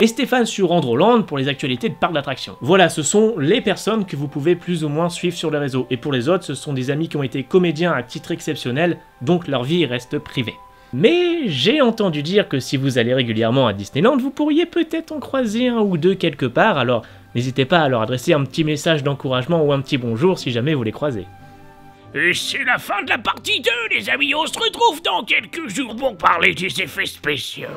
Et Stéphane sur Androland pour les actualités de parc d'attractions. Voilà, ce sont les personnes que vous pouvez plus ou moins suivre sur les réseaux. Et pour les autres, ce sont des amis qui ont été comédiens à titre exceptionnel, donc leur vie reste privée. Mais j'ai entendu dire que si vous allez régulièrement à Disneyland, vous pourriez peut-être en croiser un ou deux quelque part, alors n'hésitez pas à leur adresser un petit message d'encouragement ou un petit bonjour si jamais vous les croisez. Et c'est la fin de la partie 2, les amis, on se retrouve dans quelques jours pour parler des effets spéciaux.